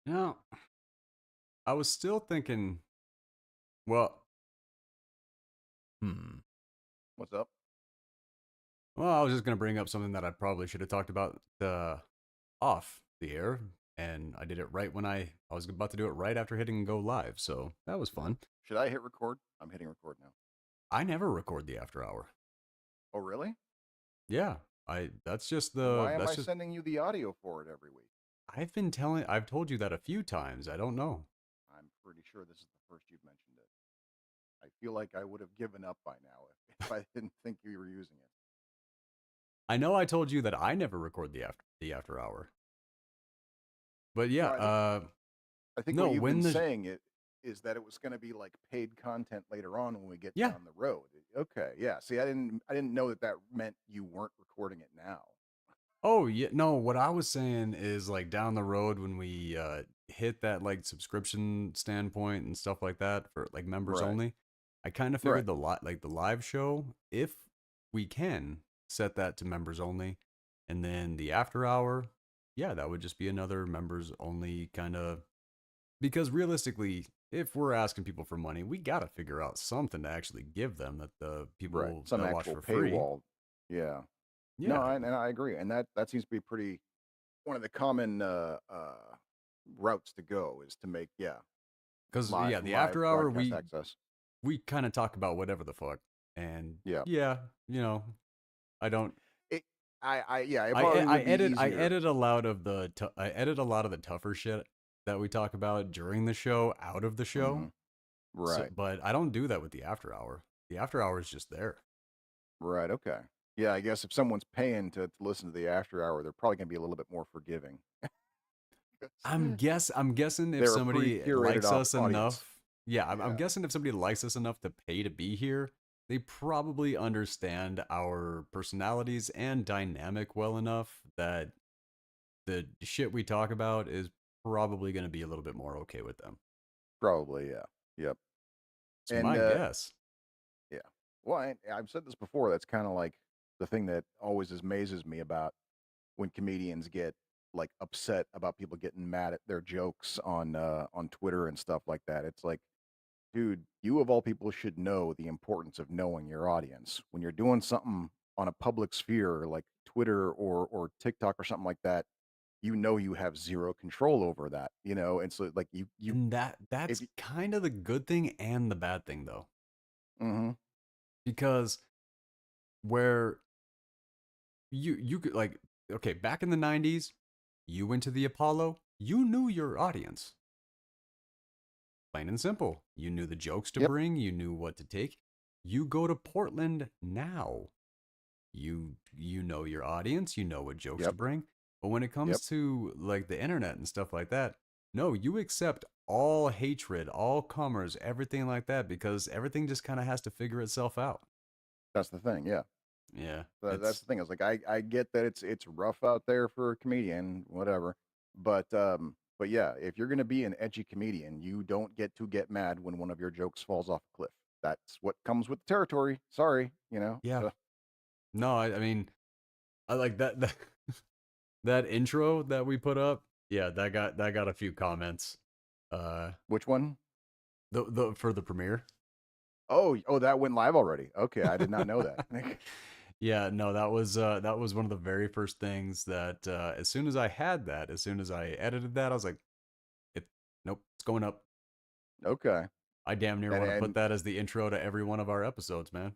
Now, I was still thinking, well, hmm. What's up? Well, I was just going to bring up something that I probably should have talked about off the air, and I did it right when I was about to do it right after hitting go live, so that was fun. Should I hit record? I'm hitting record now. I never record the after hour. Oh, really? Yeah, that's just Then why am that's I just sending you the audio for it every week? I've told you that a few times. I don't know. I'm pretty sure this is the first you've mentioned it. I feel like I would have given up by now if I didn't think you were using it. I know I told you that I never record the after hour. But yeah, No, I think what no, you've been when the saying it is that it was going to be like paid content later on when we get yeah. down the road. Okay, yeah. See, I didn't know that that meant you weren't recording it now. Oh yeah, no, what I was saying is like down the road when we hit that like subscription standpoint and stuff like that for like members Right, only, I kind of right. figured the live show, if we can set that to members only, and then the after hour, yeah, that would just be another members only kind of, because realistically, if we're asking people for money, we got to figure out something to actually give them that the Right. people Some that watch actual for free. paywall. Yeah. No, Yeah, and I agree, and that seems to be pretty one of the common routes to go is to make because live yeah, the live after hour broadcast access. we kind of talk about whatever the fuck. And Yeah. yeah, I don't. It yeah, it probably would be I easier. edit a lot of I edit a lot of the tougher shit that we talk about during the show out of the show. Hmm. So, Right. but I don't do that with the after hour. The after hour is just there. Right. Okay. Yeah, I guess if someone's paying to listen to the after hour, they're probably going to be a little bit more forgiving. I'm guessing if They're a pretty somebody curated likes us audience. enough, yeah, I'm Yeah. guessing if somebody likes us enough to pay to be here, they probably understand our personalities and dynamic well enough that the shit we talk about is probably going to be a little bit more okay with them. Probably. Yeah. Yep. It's And my guess. yeah. Well, I've said this before. That's kind of like the thing that always amazes me about when comedians get like upset about people getting mad at their jokes on Twitter and stuff like that. It's like, dude, you of all people should know the importance of knowing your audience. When you're doing something on a public sphere like Twitter or TikTok or something like that, you know you have zero control over that, and so like you And if that's you kind of the good thing and the bad thing though. mhm. Because where you could like, okay, back in the 90s, you went to the Apollo, you knew your audience. Plain and simple. You knew the jokes to Yep, bring, you knew what to take. You go to Portland now. You know your audience, you know what jokes to yep, bring. But when it yep. comes to like the internet and stuff like that, no, you accept all hatred, all comers, everything like that because everything just kind of has to figure itself out. That's the thing, yeah. Yeah, That's it's the thing. I was like, I get that it's rough out there for a comedian, whatever. But yeah, if you're gonna be an edgy comedian, you don't get to get mad when one of your jokes falls off a cliff. That's what comes with the territory. Sorry, yeah. So No, I mean, I like that that intro that we put up. Yeah, that got a few comments. Uh which one? the for the premiere. Oh, that went live already. Okay, I did not know that. Yeah, no, that was one of the very first things that as soon as I had that, as soon as I edited that, I was like, it nope, it's going up. Okay, I damn near and want to put and that as the intro to every one of our episodes, man.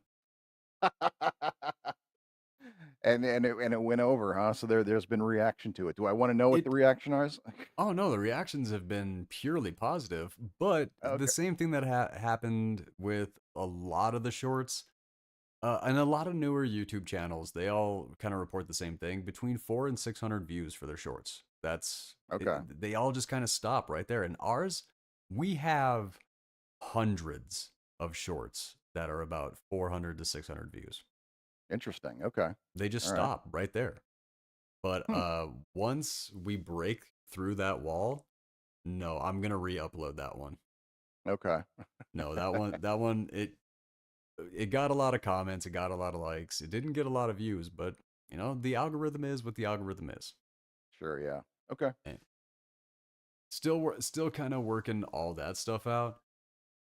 and it went over, huh? So there's been reaction to it. Do I want to know what the It reaction is? Oh no, the reactions have been purely positive, but the Okay. same thing that happened with a lot of the shorts, and a lot of newer YouTube channels, they all kind of report the same thing, between 400 and 600 views for their shorts. That's it, Okay. they all just kind of stop right there. And ours, we have hundreds of shorts that are about 400 to 600 views. Interesting. Okay. They just All right. stop right there. But Hmm. once we break through that wall, no, I'm gonna re-upload that one. Okay. No, that one, it got a lot of comments, it got a lot of likes. It didn't get a lot of views, but the algorithm is what the algorithm is. Sure. Yeah. Okay. And still kind of working all that stuff out.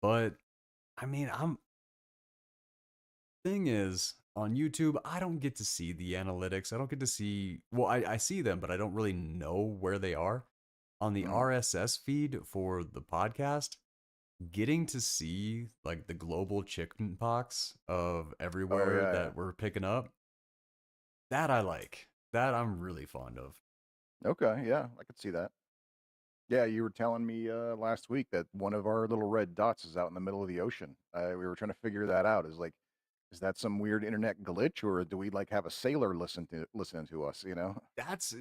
But I mean, I'm thing is on YouTube, I don't get to see the analytics. I don't get to see, well, I see them, but I don't really know where they are. On the Mm. RSS feed for the podcast, getting to see like the global chicken pox of Oh everywhere yeah, that we're picking up, that I like. That I'm really fond of. yeah. Okay, yeah, I could see that. Yeah, you were telling me last week that one of our little red dots is out in the middle of the ocean. We were trying to figure that out. Is that some weird internet glitch, or do we like have a sailor listening to us? You know? That's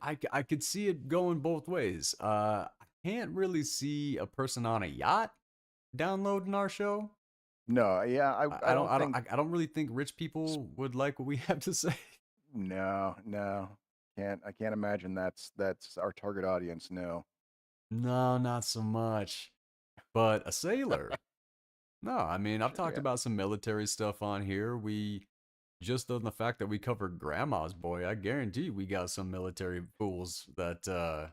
I could see it going both ways. I can't really see a person on a yacht downloading our show. No, yeah, I don't think. I don't really think rich people would like what we have to say. No, no, I can't imagine that's our target audience. No, No, not so much. But a sailor. No, I mean, I've sure, talked yeah, about some military stuff on here. We just on the fact that we covered grandma's boy, I guarantee we got some military fools that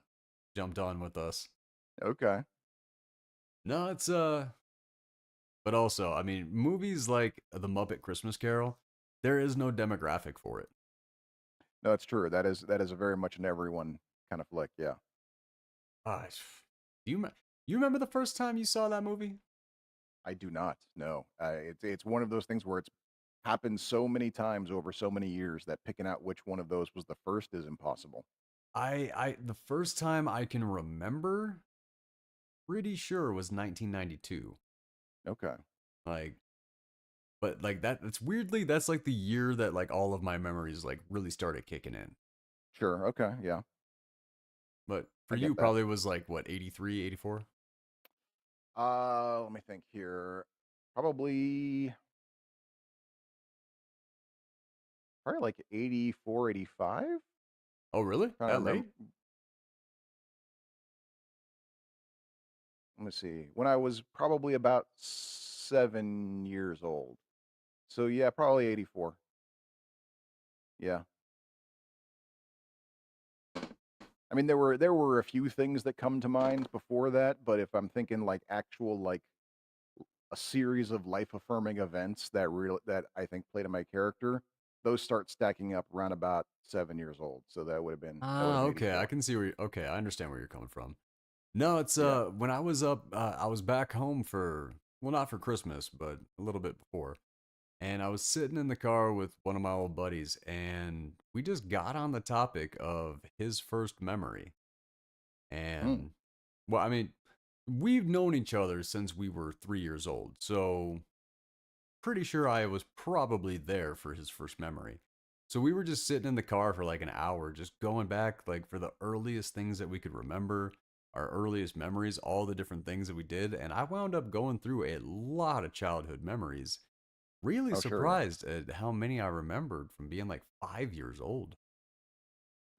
jumped on with us. okay. No, it's but also, I mean, movies like The Muppet Christmas Carol, there is no demographic for it. No, it's true. That is a very much an everyone kind of flick. Yeah, Uh, you you remember the first time you saw that movie? I do not. No, it's one of those things where it's happened so many times over so many years that picking out which one of those was the first is impossible. I the first time I can remember, pretty sure was 1992. Okay, Like, but like that, it's weirdly that's like the year that like all of my memories like really started kicking in. sure. Okay, yeah, But for I you, get that. probably was like what 83, 84. Let me think here. Probably, probably like 84, 85. Oh, really? Trying to That remember. late? Let me see. When I was probably about 7 years old. So yeah, probably 84. Yeah. I mean, there were a few things that come to mind before that, but if I'm thinking like actual like a series of life affirming events that I think played to my character, those start stacking up around about 7 years old. So that would have Ah, been okay. I 84. can see where. Okay, I understand where you're coming from. No, it's Yeah. when I was up, I was back home for well, not for Christmas, but a little bit before, and I was sitting in the car with one of my old buddies, and we just got on the topic of his first memory, Mm, and well, I mean, we've known each other since we were 3 years old, so pretty sure I was probably there for his first memory. So we were just sitting in the car for like an hour, just going back like for the earliest things that we could remember, our earliest memories, all the different things that we did. And I wound up going through a lot of childhood memories. Really oh sure, yeah. surprised at how many I remembered from being like 5 years old.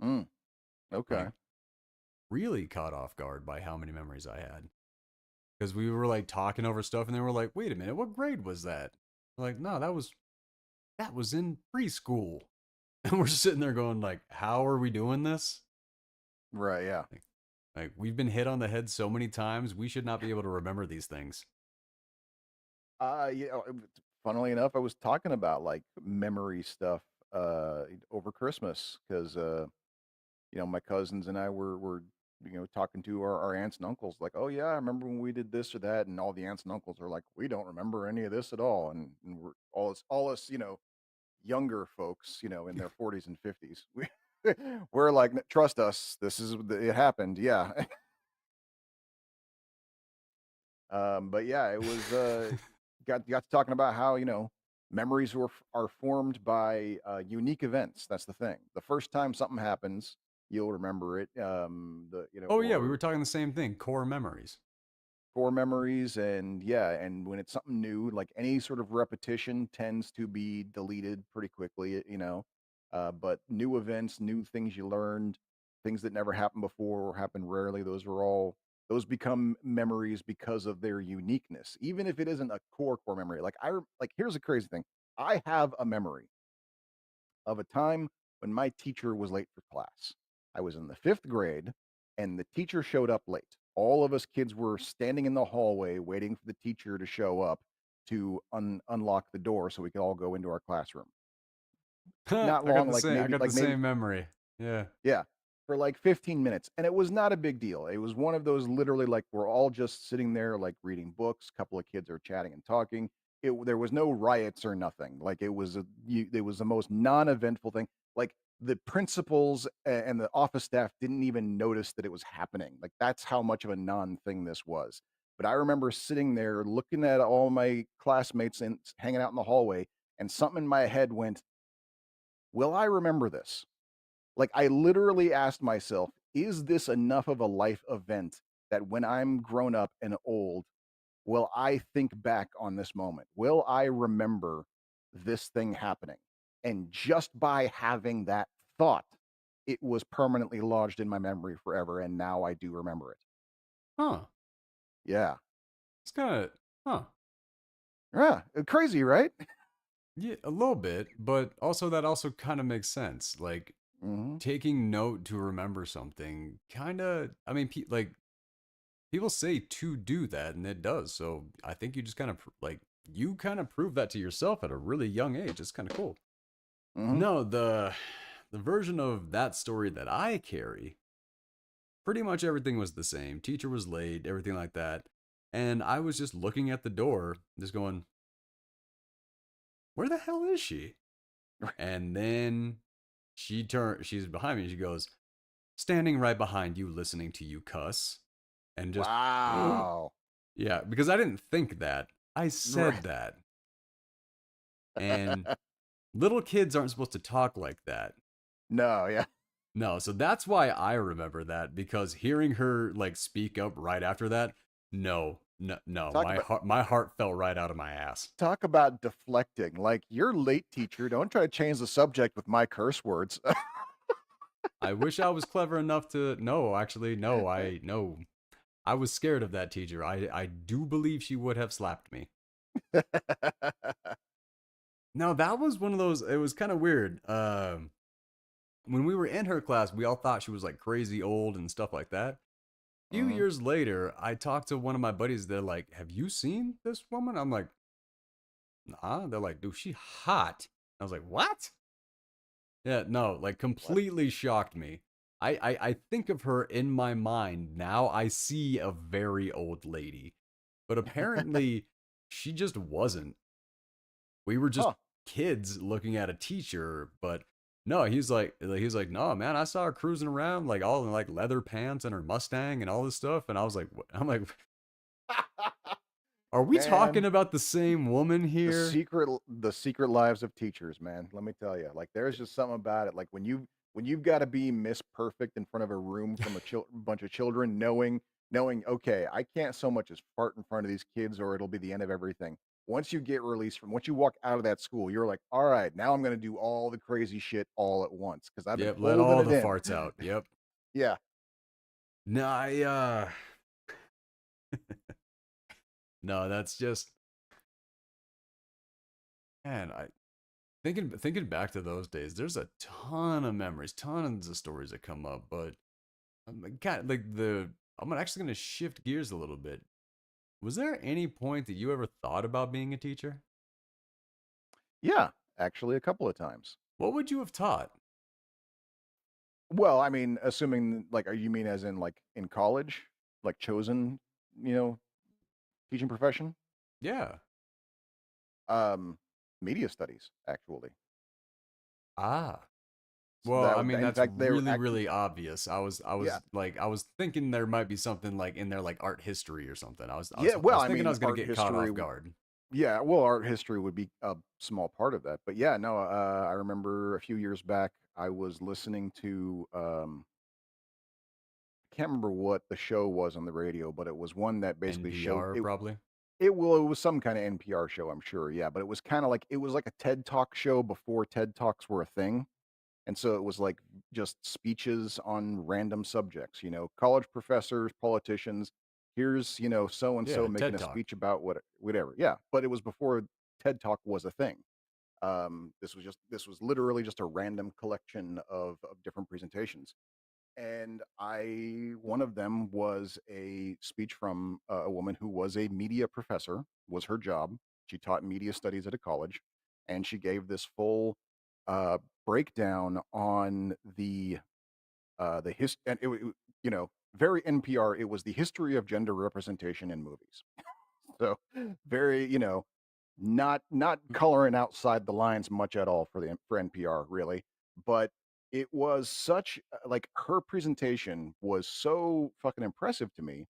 Mm, okay. Like, really caught off guard by how many memories I had. Because we were like talking over stuff and they were like, wait a minute, what grade was that? Like, no, that was in preschool. And we're sitting there going like, how are we doing this? Right, yeah. Like, like we've been hit on the head so many times, we should not be able to remember these things. Yeah, funnily enough, I was talking about like memory stuff over Christmas because my cousins and I were talking to our aunts and uncles like, oh yeah, I remember when we did this or that, and all the aunts and uncles are like, we don't remember any of this at all, and we're all us younger folks in their 40s and 50s. We're like, trust us, it happened, yeah. But yeah, it was got to talking about how memories are formed by unique events. That's the thing. The first time something happens, you'll remember it. The Oh yeah, we were or talking the same thing, core memories. core memories, and yeah, and when it's something new, like any sort of repetition tends to be deleted pretty quickly. But new events, new things you learned, things that never happened before or happened rarely, those become memories because of their uniqueness, even if it isn't a core memory. Like here's a crazy thing. I have a memory of a time when my teacher was late for class. I was in the 5th grade, and the teacher showed up late. All of us kids were standing in the hallway waiting for the teacher to show up to unlock the door so we could all go into our classroom. Not long, I got the like maybe same memory. Yeah. yeah, for like 15 minutes, and it was not a big deal. It was one of those literally like we're all just sitting there like reading books. A couple of kids are chatting and talking. There was no riots or nothing. Like it was the most non-eventful thing. Like the principals and the office staff didn't even notice that it was happening. Like that's how much of a non-thing this was. But I remember sitting there looking at all my classmates and hanging out in the hallway, and something in my head went, "Will I remember this?" Like, I literally asked myself, is this enough of a life event that when I'm grown up and old, will I think back on this moment? Will I remember this thing happening? And just by having that thought, it was permanently lodged in my memory forever. And now I do remember it. Huh. Yeah. It's kind of, huh. Yeah. Crazy, right? Yeah, a little bit, but also that also kind of makes sense. Like Hmm. taking note to remember something kind of, I mean, like people say to do that and it does. So I think you just kind of like, you kind of prove that to yourself at a really young age. It's kind of cool. Hmm. No, the version of that story that I carry, pretty much everything was the same. Teacher was late, everything like that. And I was just looking at the door, just going, where the hell is she? And then she's behind me and she goes, standing right behind you, listening to you cuss. And just, Wow. yeah, because I didn't think that. I Right. said that. And little kids aren't supposed to talk like that. No, yeah. No, so that's why I remember that because hearing her like speak up right after that, no, no, no, Talk about my heart fell right out of my ass. Talk about deflecting. Like, "You're late, teacher. Don't try to change the subject with my curse words." I wish I was clever enough to no, actually, no, I no. I was scared of that teacher. I do believe she would have slapped me. No, that was one of those. It was kind of weird. When we were in her class, we all thought she was like crazy old and stuff like that. A few Mhm. years later, I talked to one of my buddies. They're like, "Have you seen this woman?" I'm like, "Nah." They're like, "Dude, she hot." I was like, "What?" Yeah, no, like What? completely shocked me. I think of her in my mind now. I see a very old lady, but apparently she just wasn't. We were just Huh. kids looking at a teacher, but no, he's like, no, man, I saw her cruising around like all in like leather pants and her Mustang and all this stuff, and I was like, I'm like, are we talking Man, about the same woman here? the secret lives of teachers, man. Let me tell you. Like, there's just something about it. Like, when you've gotta be Miss Perfect in front of a room from a bunch of children, knowing, "Okay, I can't so much as fart in front of these kids or it'll be the end of everything." Once you walk out of that school, you're like, "Alright, now I'm gonna do all the crazy shit all at once because 'cause I've been Yep, let holding all it the in." farts out. Yep. Yeah. No, no, that's just man. I thinking back to those days. There's a ton of memories, tons of stories that come up, but God, like I'm actually gonna shift gears a little bit. Was there any point that you ever thought about being a teacher? Yeah, actually a couple of times. What would you have taught? Well, I mean, assuming like, are you mean as in like in college, like chosen, you know, teaching profession? Yeah. Um, Media studies, actually. Ah. So Well, I mean in that's fact, they were really really obvious. I yeah, was like I was thinking there might be something like in there like art history or something. yeah. I Well, was I thinking I mean, was gonna get caught off guard. yeah, well, art history would be a small part of that. But yeah, no, I remember a few years back, I was listening to, I can't remember what the show was on the radio, but it was one that basically showed NPR it. probably. It was some kinda NPR show, I'm sure, yeah, but it was like a TED Talk show before TED Talks were a thing, and so it was, like, just speeches on random subjects, college professors, politicians, here's, so and so Yeah, making TED a Talk. speech about whatever, yeah, but it was before TED Talk was a thing. This was literally just a random collection of different presentations, and I one of them was a speech from a woman who was a media professor. Was her job. She taught media studies at a college, and she gave this full uh, breakdown on the hist and you know, very NPR. It was the history of gender representation in movies. So very, not coloring outside the lines much at all for for NPR, really. But it was such like her presentation was so fucking impressive to me.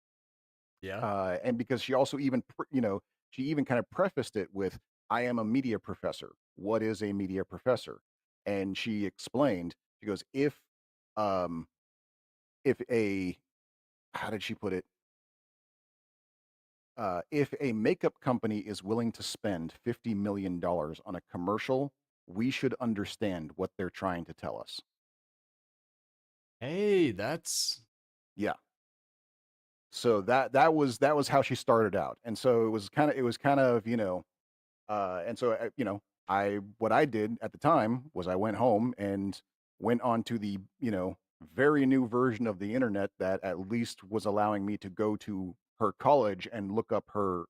Yeah. And because she also even she even kind of prefaced it with, "I am a media professor. What is a media professor?" And she explained. She goes, um if a how did she put it? If a makeup company is willing to spend $50 million on a commercial, we should understand what they're trying to tell us. Hey, that's Yeah. So that was how she started out, and so it was kind of and so I what I did at the time was I went home and went on to the very new version of the internet that at least was allowing me to go to her college and look up her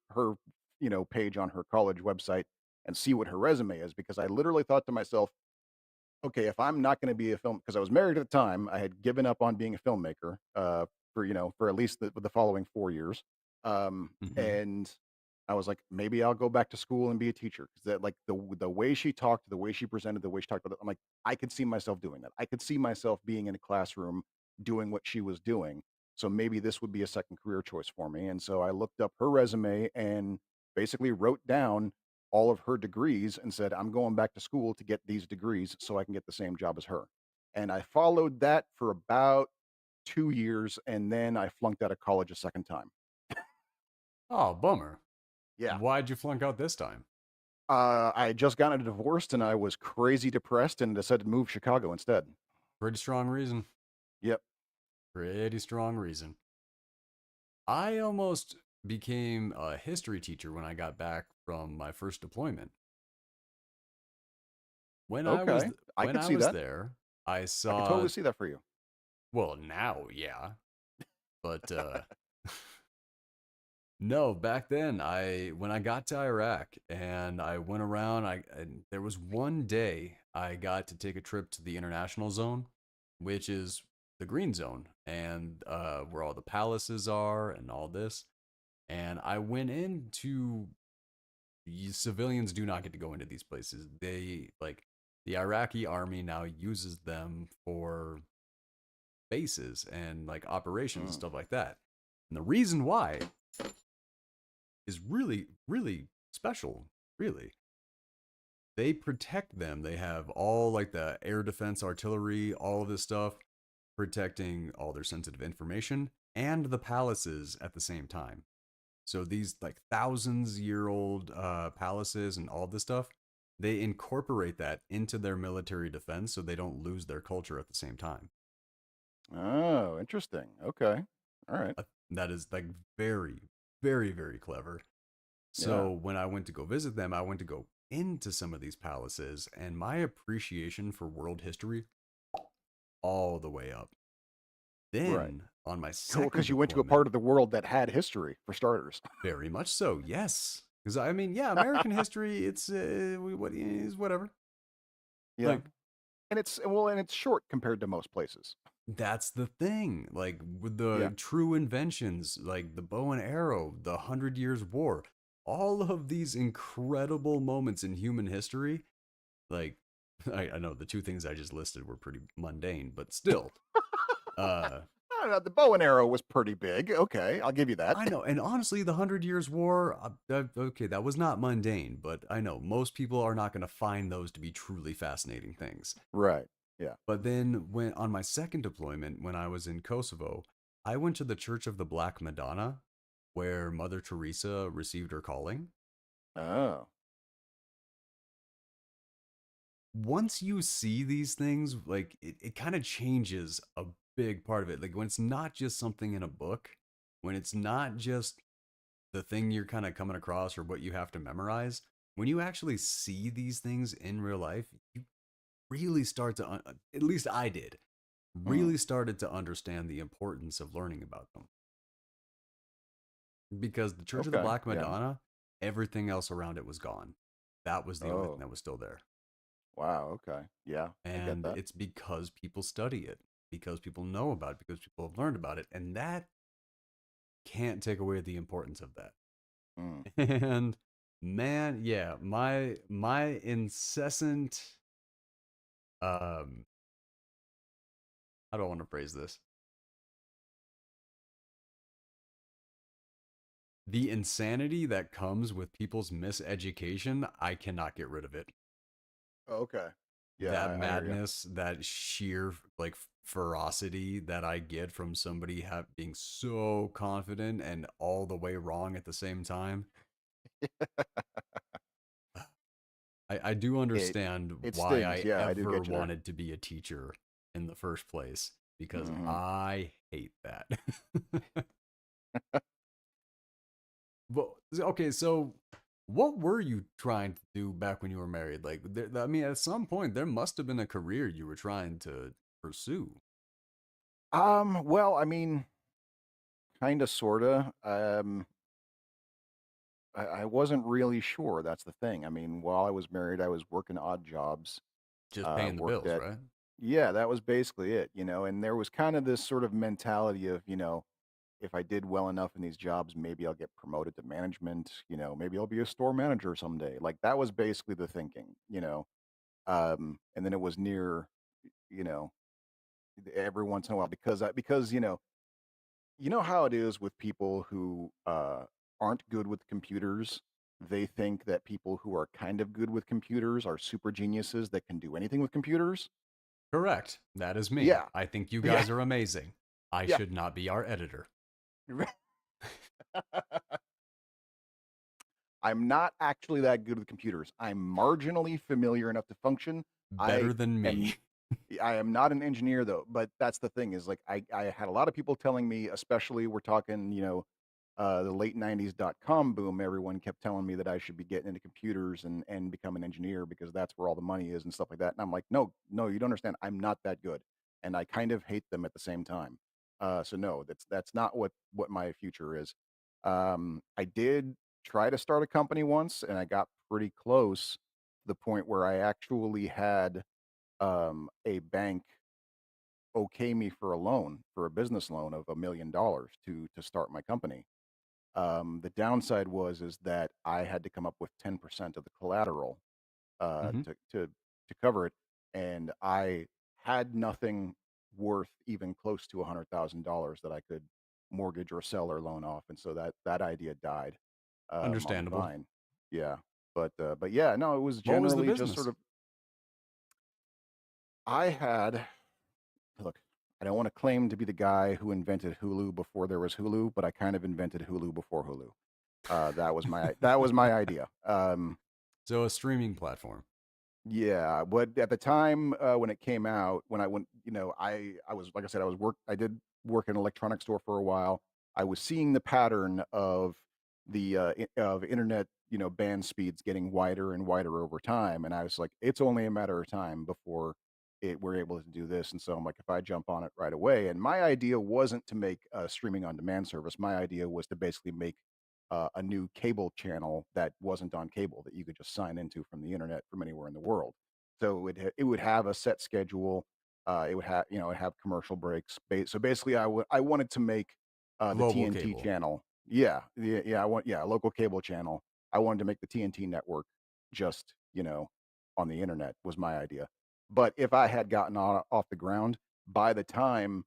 page on her college website and see what her resume is, because I literally thought to myself, okay, if I'm not going to be a film, because I was married at the time, I had given up on being a filmmaker for for at least the following 4 years, mhm. and I was like, maybe I'll go back to school and be a teacher, because that like the way she talked, the way she presented, the way she talked about it, I'm like, I could see myself doing that. I could see myself being in a classroom doing what she was doing. So maybe this would be a second career choice for me. And so I looked up her resume and basically wrote down all of her degrees and said, I'm going back to school to get these degrees so I can get the same job as her. And I followed that for about 2 years, and then I flunked out of college a second time. Oh, bummer. Yeah. Why'd you flunk out this time? I had just gotten divorced and I was crazy depressed and decided to move to Chicago instead. Pretty strong reason. Yep. Pretty strong reason. I almost became a history teacher when I got back from my first deployment. When I was Okay. I when could I see was that. there, I I could saw totally see that for you. well, now, yeah, but no, back then I when I got to Iraq and I went around, there was one day I got to take a trip to the international zone, which is the green zone, and where all the palaces are and all this. And I went into civilians do not get to go into these places. They like the Iraqi army now uses them for bases and like operations and Mm. stuff like that. And the reason why is really, really special, really. They protect them. They have all like the air defense artillery, all of this stuff, protecting all their sensitive information and the palaces at the same time. So these like thousands-year old palaces and all this stuff, they incorporate that into their military defense so they don't lose their culture at the same time. Oh, interesting. Okay. All right. That is like very, very, very clever. Yeah. So when I went to go visit them, I went to go into some of these palaces, and my appreciation for world history all the way up. Right. Then on my Cool. second Because you went to a deployment, part of the world that had history, for starters. very much so, yes. Because I mean, yeah, American history, it's what is whatever. Yeah. Like And it's short compared to most places. that's the thing. Like with Yeah. the true inventions, like the bow and arrow, the 100 Years' War, all of these incredible moments in human history. Like I know the two things I just listed were pretty mundane, but still, uh, I don't know. The bow and arrow was pretty big. Okay. I'll give you that. I know. And honestly, the 100 Years' War, okay, that was not mundane, but I know most people are not going to find those to be truly fascinating things. Right. Yeah. But then when on my second deployment, when I was in Kosovo, I went to the Church of the Black Madonna, where Mother Teresa received her calling. Oh. Once you see these things, like it kind of changes a big part of it. Like when it's not just something in a book, when it's not just the thing you're kind of coming across or what you have to memorize, when you actually see these things in real life, you really start to, at least I did, Mm. really started to understand the importance of learning about them. Because the Church of the Okay. Black Yeah. Madonna, everything else around it was gone. That was the only thing Oh. that was still there. Wow. Okay. Yeah, I get And that. it's because people study it, because people know about it, because people have learned about it. And that can't take away the importance of that. Mm. And man, yeah, my incessant um how do I want to phrase this? The insanity that comes with people's miseducation, I cannot get rid of it. Okay. Yeah, That I hear you. madness, that sheer like ferocity that I get from somebody being so confident and all the way wrong at the same time. I do It understand it why stings. I Yeah, I do ever get you there. wanted to be a teacher in the first place because Hmm. I hate that. But okay, so what were you trying to do back when you were married? Like, I mean, at some point there must have been a career you were trying to pursue. Well, I mean, kind of, sorta. I wasn't really sure. That's the thing. I mean, while I was married, I was working odd jobs. Just paying the Worked bills, at right? Yeah, that was basically it, and there was kind of this sort of mentality of, if I did well enough in these jobs, maybe I'll get promoted to management, maybe I'll be a store manager someday. Like that was basically the thinking. And then it was near, you know, every once in a while because you know how it is with people who aren't good with computers. They think that people who are kind of good with computers are super geniuses that can do anything with computers. Correct. That is me. Yeah. I think you Yeah. guys are amazing. I Yeah. should not be our editor. I'm not actually that good with computers. I'm marginally familiar enough to function. I Better than me. am I am not an engineer though, but that's the thing is like I had a lot of people telling me, especially we're talking, the late 90s .com boom, everyone kept telling me that I should be getting into computers and become an engineer because that's where all the money is and stuff like that. And I'm like, no, no, you don't understand. I'm not that good. And I kind of hate them at the same time. So no, that's not what my future is. I did try to start a company once and I got pretty close to the point where I actually had a bank okay me for a loan, for a business loan of $1 million to start my company. The downside was is that I had to come up with 10% of the collateral Hmm. to cover it, and I had nothing worth even close to $100,000 that I could mortgage or sell or loan off, and so that idea died on the Understandable. vine. Yeah, but yeah, no, it was What was the generally just sort business? of I had look. I don't want to claim to be the guy who invented Hulu before there was Hulu, but I kind of invented Hulu before Hulu. That was my idea. So a streaming platform. Yeah, but at the time when it came out, when I went, I was like I said, I did work in an electronics store for a while. I was seeing the pattern of of internet, band speeds getting wider and wider over time, and I was like, it's only a matter of time before we're able to do this. And so I'm like, if I jump on it right away, and my idea wasn't to make a streaming on demand service. My idea was to basically make a new cable channel that wasn't on cable that you could just sign into from the internet from anywhere in the world. So it would have a set schedule. It would have commercial breaks. So basically, I wanted to make the Global TNT cable. channel. Yeah, yeah, yeah. A local cable channel. I wanted to make the TNT network just on the internet was my idea. But if I had gotten off the ground by the time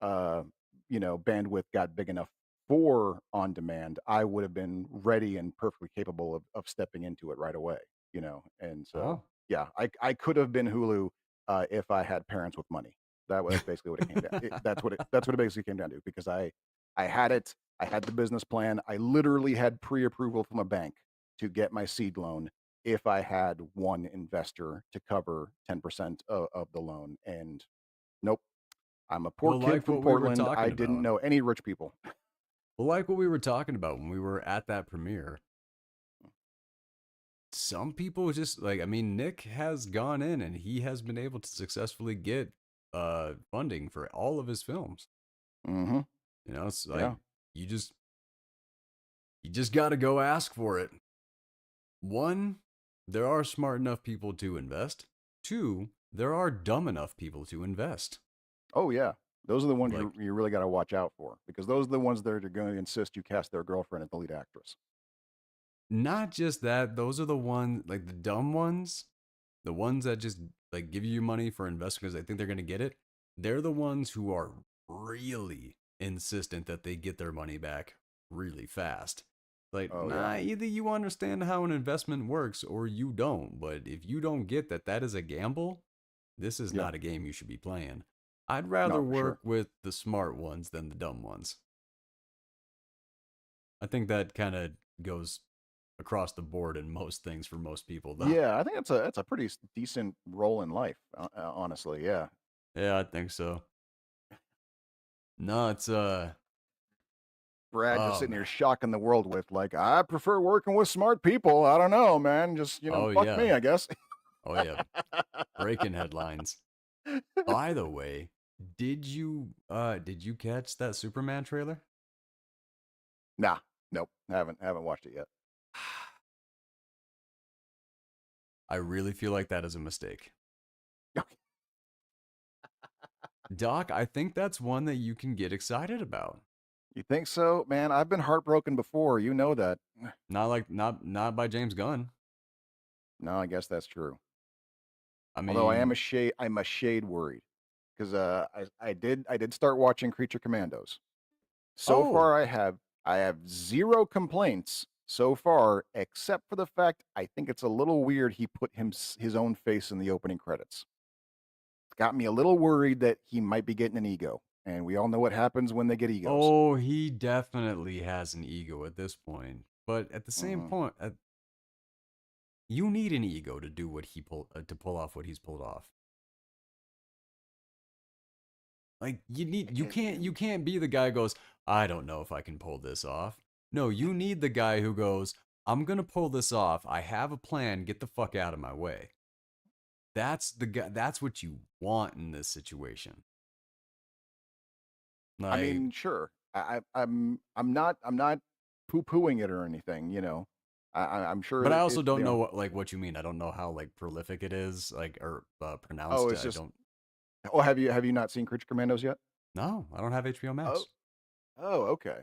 uh, bandwidth got big enough for on demand, I would have been ready and perfectly capable of stepping into it right away. And so, Oh. yeah, I could have been Hulu if I had parents with money. That's basically what it came down. That's what it basically came down to because I had it. I had the business plan. I literally had pre-approval from a bank to get my seed loan if I had one investor to cover 10% of the loan. And nope, I'm a poor Well, kid like from what we were Portland. I talking didn't about. know any rich people. Well, like what we were talking about when we were at that premiere. Some people just like, I mean, Nick has gone in and he has been able to successfully get funding for all of his films. Mm-hmm. You know, it's like Yeah. you just you just got to go ask for it. One, there are smart enough people to invest. Two, there are dumb enough people to invest. Oh yeah. Those are the ones Like, you really got to watch out for because those are the ones that are going to insist you cast their girlfriend as the lead actress. not just that, those are the ones, like the dumb ones, the ones that just like give you your money for investment because they think they're going to get it. They're the ones who are really insistent that they get their money back really fast. Like, Oh yeah. nah, either you understand how an investment works or you don't. But if you don't get that that is a gamble, this is Yeah. not a game you should be playing. I'd rather No, for work sure. with the smart ones than the dumb ones. I think that kind of goes across the board in most things for most people, though. Yeah, I think that's a pretty decent role in life, honestly. Yeah. Yeah, I think so. No, it's Brad just oh sitting here man. shocking the world with like, I prefer working with smart people. I don't know, man. Just Oh fuck yeah. me, I guess. Oh yeah. Breaking headlines. By the way, did you catch that Superman trailer? Nah, nope, haven't watched it yet. I really feel like that is a mistake. Okay. Doc, I think that's one that you can get excited about. You think so, man? I've been heartbroken before. You know that. Not by James Gunn. No, I guess that's true. I Although mean, I'm a shade worried because I did start watching Creature Commandos. So oh, far, I have zero complaints so far, except for the fact I think it's a little weird he put his own face in the opening credits. It's got me a little worried that he might be getting an ego, and we all know what happens when they get egos. oh, he definitely has an ego at this point. But at the same Mhm. point, you need an ego to do what to pull off what he's pulled off. Like you can't be the guy who goes, I don't know if I can pull this off. No, you need the guy who goes, I'm gonna pull this off. I have a plan. Get the fuck out of my way. That's the guy. That's what you want in this situation. I Like, mean, sure. I'm not poo pooing it or anything. I'm sure but I that also don't know what you mean. I don't know how like prolific it is, like or Oh, pronounced. it's I just. don't. Oh, have you not seen Creature Commandos yet? No, I don't have HBO Oh, Max. oh, okay.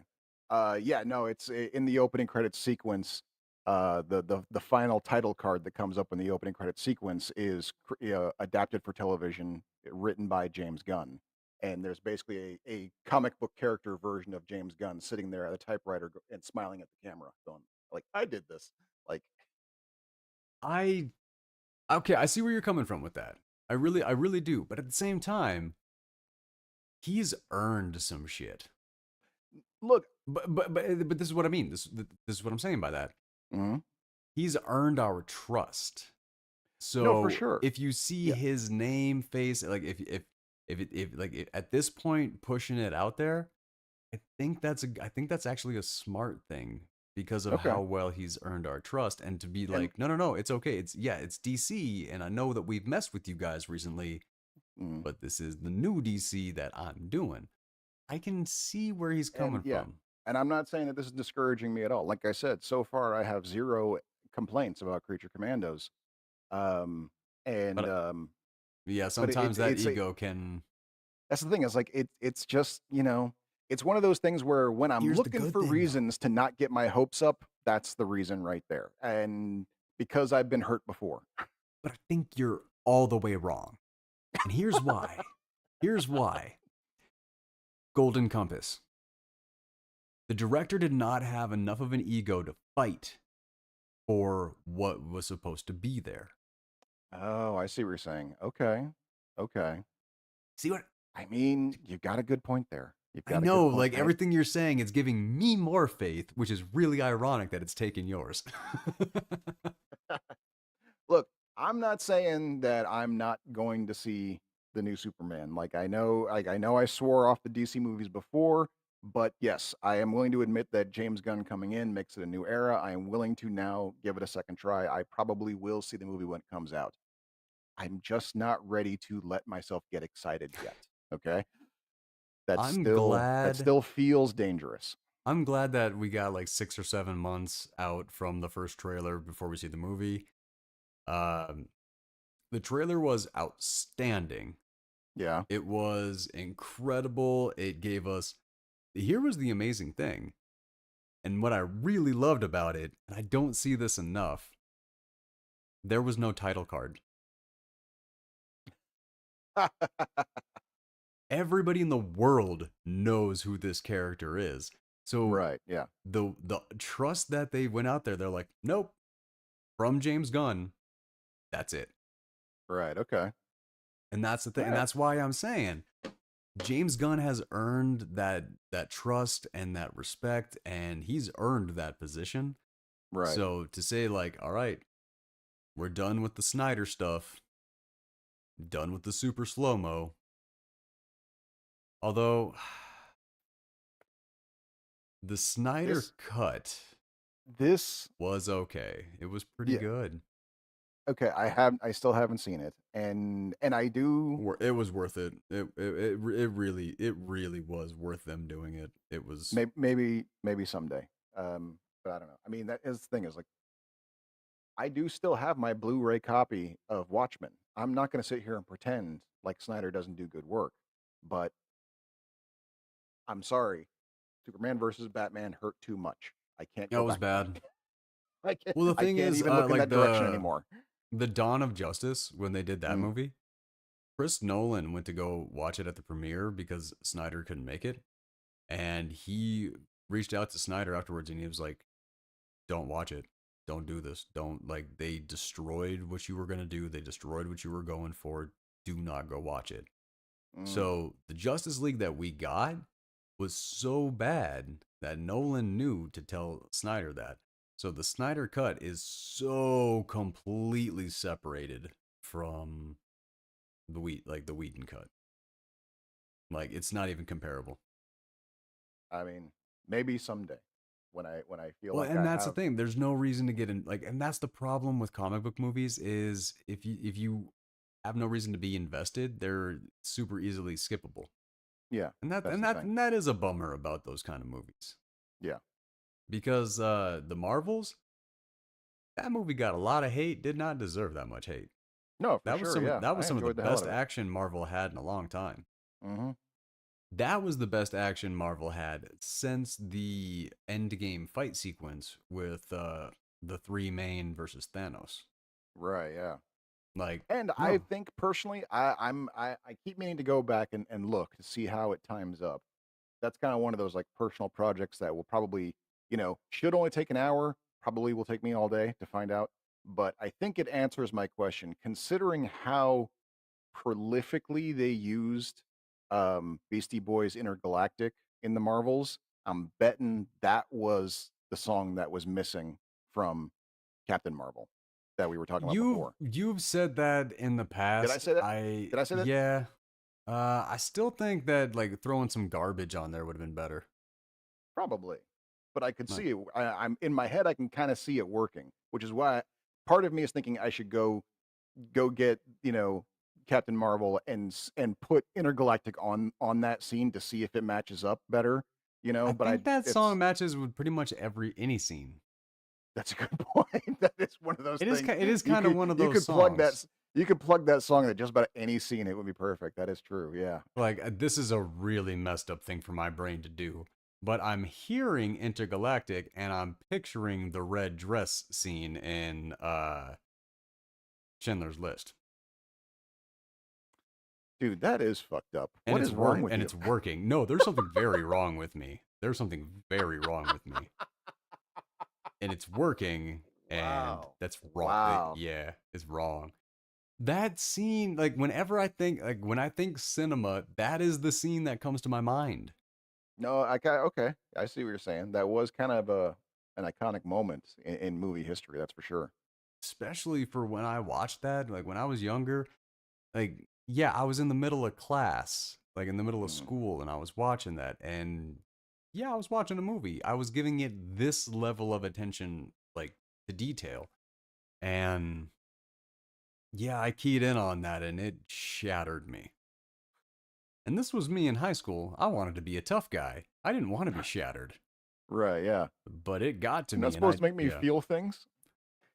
Yeah, no, it's in the opening credits sequence. The final title card that comes up in the opening credits sequence is adapted for television, written by James Gunn. And there's basically a comic book character version of James Gunn sitting there at a typewriter and smiling at the camera, going like, "I did this." Like, I okay. I see where you're coming from with that. I really do. But at the same time, he's earned some shit. look, But this is what I mean. This is what I'm saying by that. mhm. He's earned our trust. No, for So sure. if you see Yeah, his name, face, like at this point pushing it out there, I think that's actually a smart thing because of okay. how well he's earned our trust and to be And like, no, no, no, it's okay. It's yeah, it's DC, and I know that we've messed with you guys recently, mhm. but this is the new DC that I'm doing. I can see where he's And coming yeah, from. and I'm not saying that this is discouraging me at all. Like I said, so far I have zero complaints about Creature Commandos. Um, and But yeah, but sometimes that ego can. that's the thing. Is like it's just it's one of those things where when I'm Here's the looking good for thing though. reasons to not get my hopes up, that's the reason right there. And because I've been hurt before. But I think you're all the way wrong. And here's why. Here's why. Golden Compass. The director did not have enough of an ego to fight for what was supposed to be there. Oh, I see what you're saying. Okay, okay. See what I mean, you've got a good point there. You've I got a know? good point. Like everything you're saying is giving me more faith, which is really ironic that it's taken yours. Look, I'm not saying that I'm not going to see the new Superman. Like I know I swore off the DC movies before, but yes, I am willing to admit that James Gunn coming in makes it a new era. I am willing to now give it a second try. I probably will see the movie when it comes out. I'm just not ready to let myself get excited yet. Okay, I'm that glad still feels dangerous. I'm glad that we got like 6 or 7 months out from the first trailer before we see the movie. Um, the trailer was outstanding. Yeah, It was incredible. It gave us. Here was the amazing thing, and what I really loved about it, and I don't see this enough. There was no title card. Everybody in the world knows who this character is. So right. Yeah, the trust that they went out there, they're like, nope, from James Gunn, that's it. right. Okay. And that's the All thing. And right. that's why I'm saying James Gunn has earned that trust and that respect, and he's earned that position. Right. So to say like, all right, we're done with the Snyder stuff, done with the super slow mo. Although the Snyder This cut this was okay. It was pretty yeah. good. Okay. I still haven't seen it, and I do. It was worth it. It really was worth them doing it. It was. Maybe someday. But I don't know. I mean, that is the thing is like I do still have my Blu-ray copy of Watchmen. I'm not going to sit here and pretend like Snyder doesn't do good work, but I'm sorry, Superman versus Batman hurt too much. I can't It go was back to that. bad. I can't. Well, the I thing can't is, even look in like that direction anymore. the Dawn of Justice when they did that Mm, movie, Chris Nolan went to go watch it at the premiere because Snyder couldn't make it, and he reached out to Snyder afterwards, and he was like, "Don't watch it. Don't do this. Don't like they destroyed what you were gonna do. They destroyed what you were going for. Do not go watch it." mm. So the Justice League that we got was so bad that Nolan knew to tell Snyder that. So the Snyder cut is so completely separated from the Whedon cut. Like it's not even comparable. I mean, maybe someday when I feel Well, like and I that's the have. thing. There's no reason to get in like, and that's the problem with comic book movies is if you have no reason to be invested, they're super easily skippable. Yeah, And that that's and the that thing. and that is a bummer about those kind of movies. Yeah. Because the Marvels, that movie got a lot of hate, did not deserve that much hate. No, for That was sure. some Yeah, that was I some of the enjoyed the hell out best of it. action Marvel had in a long time. Hmm. That was the best action Marvel had since the Endgame fight sequence with the three main versus Thanos. Right. Yeah. Like, And I no, think personally, I keep meaning to go back and look to see how it times up. That's kind of one of those like personal projects that will probably, should only take an hour, probably will take me all day to find out. But I think it answers my question, considering how prolifically they used Beastie Boys Intergalactic in the Marvels. I'm betting that was the song that was missing from Captain Marvel that we were talking about you've before. you've said that in the Did I past. say that? I Did I say that? Yeah, I still think that like throwing some garbage on there would have been better. Probably, but I could Like, see it. I'm in my head. I can kind of see it working, which is why part of me is thinking I should go get Captain Marvel and put Intergalactic on that scene to see if it matches up better. I But I think that song it's matches with pretty much any scene. that's a good point. That is one of those things It is you kind of could one of you those could plug songs. that you could plug that song at just about any scene. It would be perfect. That is true. Yeah. Like this is a really messed up thing for my brain to do. But I'm hearing intergalactic and I'm picturing the red dress scene in Schindler's List. Dude, that is fucked up. And What is wrong with you? it's working. No, there's something very wrong with me. There's something very wrong with me. And it's working and Wow. that's wrong. Wow. Yeah, it's wrong. That scene, like when I think cinema, that is the scene that comes to my mind. No, okay. I see what you're saying. That was kind of an iconic moment in movie history, that's for sure. Especially for when I watched that, like when I was younger, like yeah, I was in the middle of class, like in the middle of Mhm. school, and I was watching that, and yeah, I was watching a movie. I was giving it this level of attention, like to detail, and Yeah, I keyed in on that and it shattered me. And this was me in high school. I wanted to be a tough guy. I didn't want to be shattered, Right, yeah. but it got to Isn't that me and supposed I, to make me yeah. feel things?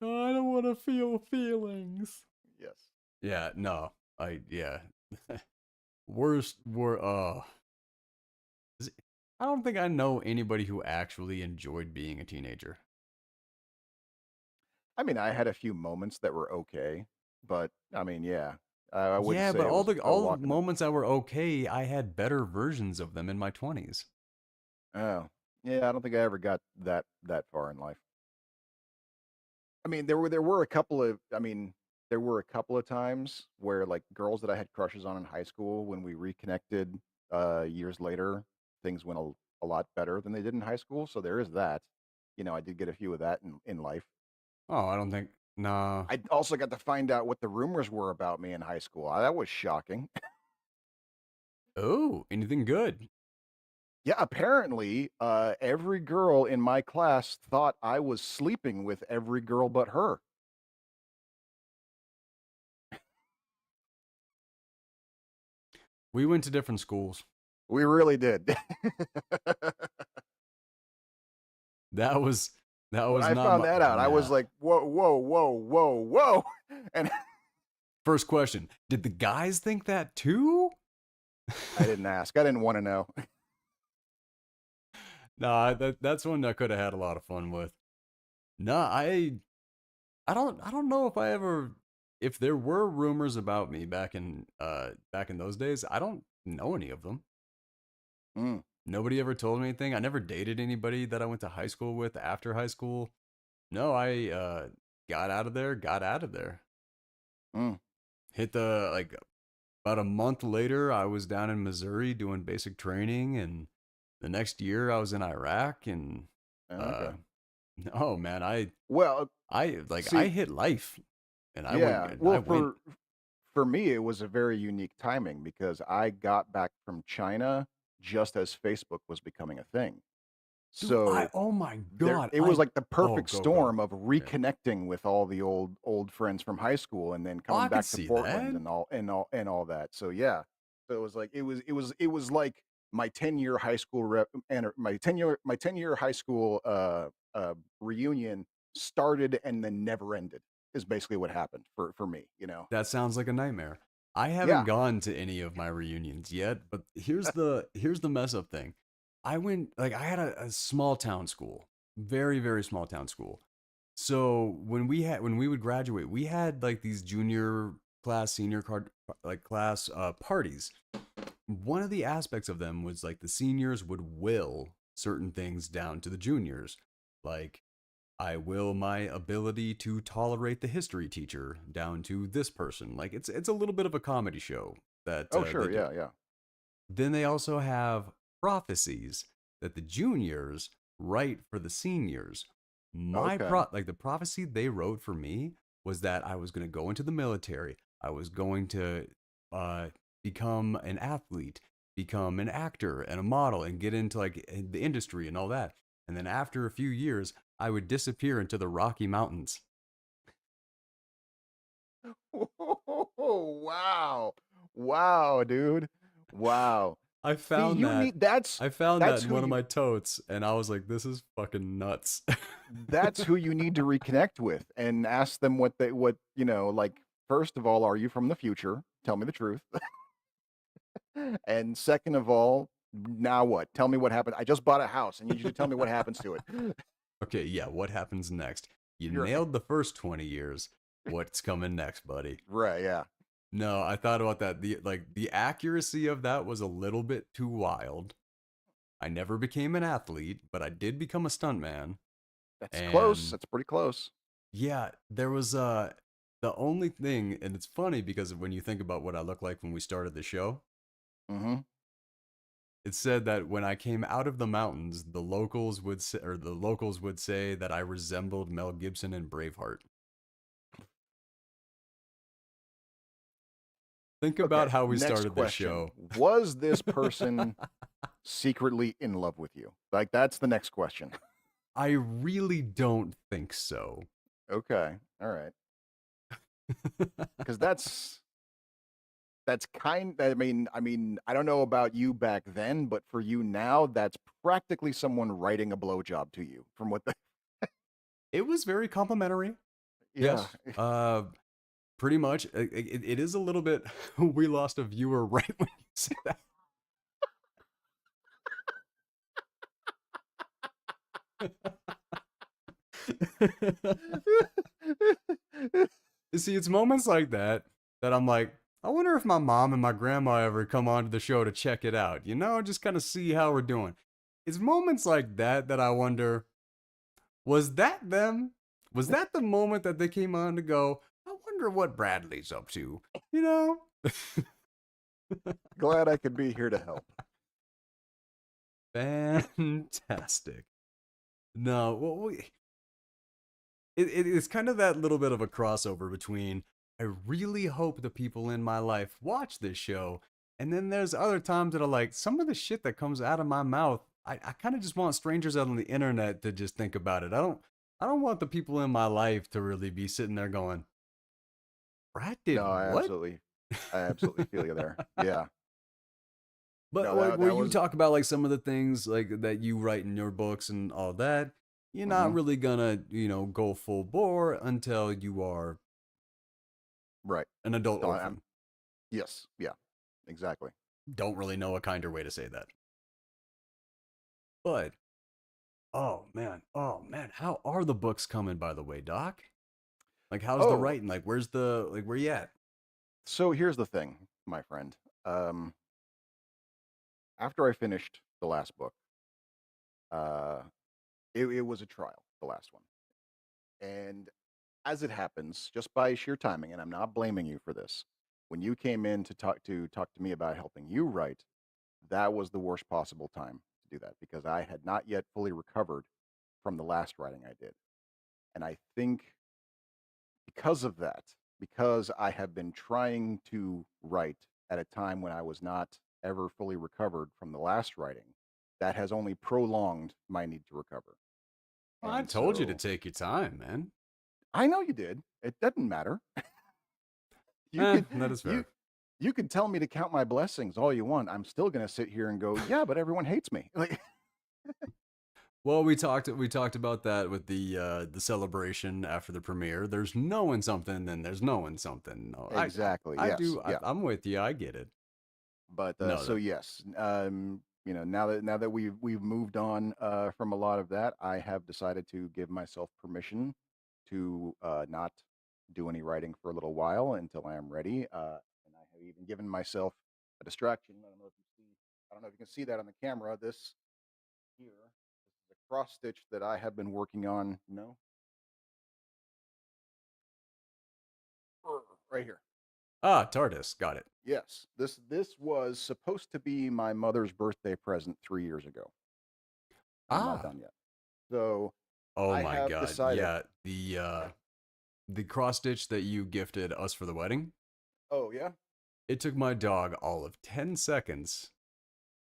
I don't want to feel feelings. Yes. Yeah, no. Yeah. Worst were, I don't think I know anybody who actually enjoyed being a teenager. I mean, I had a few moments that were okay, but I mean, yeah, I wouldn't Yeah, say but it all was the a all the walk in the. moments that were okay, I had better versions of them in my 20s. Oh, yeah, I don't think I ever got that far in life. I mean, there were a couple of there were a couple of times where like girls that I had crushes on in high school when we reconnected years later, things went a lot better than they did in high school. So there is that. I did get a few of that in life. Oh, I don't think nah. I also got to find out what the rumors were about me in high school. That was shocking. Oh, anything good? Yeah, apparently, every girl in my class thought I was sleeping with every girl but her. We went to different schools. We really did. That was that When was I not found my that out, I was nah. like, "Whoa, whoa, whoa, whoa, whoa!" And First question, did the guys think that too? I didn't ask. I didn't want to know. Nah, that's one I could have had a lot of fun with. Nah, I don't know if I ever if there were rumors about me back in those days, I don't know any of them. Mm, Nobody ever told me anything. I never dated anybody that I went to high school with after high school. No, I got out of there. mm. Hit the like about a month later, I was down in Missouri doing basic training, and the next year I was in Iraq. And uh, Okay. no, man, Well, I see, hit life, and yeah. I Well, went. for me, it was a very unique timing because I got back from China just as Facebook was becoming a thing. Dude, So oh my there god, it was like the oh perfect go. storm of Yeah. reconnecting with all the old friends from high school and then Oh, coming I could back to see Portland that. and all that. So yeah. So it was like it was like my 10-year high school rep and my 10-year high school reunion started and then never ended is basically what happened for me. That sounds like a nightmare. I haven't Yeah. gone to any of my reunions yet, but here's the mess up thing. I went like I had a small town school, very very small town school. So when we would graduate, we had like these junior class, senior card like class parties. One of the aspects of them was like the seniors would will certain things down to the juniors, like I will my ability to tolerate the history teacher down to this person. Like it's a little bit of a comedy show that Oh they sure, do. yeah, yeah. Then they also have prophecies that the juniors write for the seniors. Okay. Like the prophecy they wrote for me was that I was going to go into the military. I was going to uh, become an athlete, become an actor and a model, and get into like the industry and all that. And then after a few years, I would disappear into the Rocky Mountains. Wow. Wow, dude. Wow. I See, found you that. need that's I found that that's in who one of you my totes, and I was like, "This is fucking nuts." that's who you need to reconnect with and ask them like first of all, are you from the future? Tell me the truth. And second of all, now what? Tell me what happened. I just bought a house. I need you to tell me what happens to it. Okay, yeah, what happens next? You You're nailed the first 20 years. What's coming next, buddy? right, yeah. No, I thought about that. The accuracy of that was a little bit too wild. I never became an athlete, but I did become a stuntman. That's close. And That's pretty close. yeah, there was the only thing, and it's funny because when you think about what I look like when we started the show, Mm-hmm. it said that when I came out of the mountains, the locals would say that I resembled Mel Gibson in Braveheart. Think Okay. about how we Next started this question. show. Was this person secretly in love with you? Like that's the next question. I really don't think so. Okay. All right. because that's kind. I mean, I don't know about you back then, but for you now, that's practically someone writing a blowjob to you. From what the It was very complimentary. yeah, Yes. Pretty much. It is a little bit. We lost a viewer right when you said that. See, it's moments like that that I'm like, I wonder if my mom and my grandma ever come onto the show to check it out. You know, just kind of see how we're doing. It's moments like that that I wonder, was that them? Was that the moment that they came on to go, I wonder what Bradley's up to? You know? glad I could be here to help. Fantastic. No, well, it's kind of that little bit of a crossover between I really hope the people in my life watch this show, and then there's other times that are like some of the shit that comes out of my mouth. I kind of just want strangers out on the internet to just think about it. I don't want the people in my life to really be sitting there going, Brad did No, what? I absolutely feel you there. Yeah, But no, like where that you was. talk about like some of the things like that you write in your books and all that, you're not Hmm. really gonna, go full bore until you are Right. an adult So I'm orphan. yes, yeah, exactly. Don't really know a kinder way to say that. But oh man, how are the books coming by the way, Doc? Like how's the Oh, writing? Like where's the like where you at? so here's the thing, my friend. Um, After I finished the last book, uh, it was a trial, the last one, and as it happens, just by sheer timing, and I'm not blaming you for this, when you came in to talk to me about helping you write, that was the worst possible time to do that because I had not yet fully recovered from the last writing I did. And I think because of that, because I have been trying to write at a time when I was not ever fully recovered from the last writing, that has only prolonged my need to recover. I And told you to so take your time, man. I know you did. It doesn't matter. You could That is you fair. you could tell me to count my blessings all you want. I'm still going to sit here and go, "Yeah, but everyone hates me." Like Well, we talked about that with the celebration after the premiere. There's knowing something, then there's knowing something. No, I I, exactly. I Yes. do. Yeah. I'm with you. I get it. But No, so that yes, now that we've moved on from a lot of that, I have decided to give myself permission to not do any writing for a little while until I am ready. And I have even given myself a distraction. I don't know if you see. I don't know if you can see that on the camera. This here, this is a cross stitch that I have been working on. No, right here. TARDIS. Got it. Yes, this was supposed to be my mother's birthday present 3 years ago, and I'm not Ah. done yet. So Oh I my have god. decided. Yeah. The cross stitch that you gifted us for the wedding. Oh yeah. It took my dog all of 10 seconds,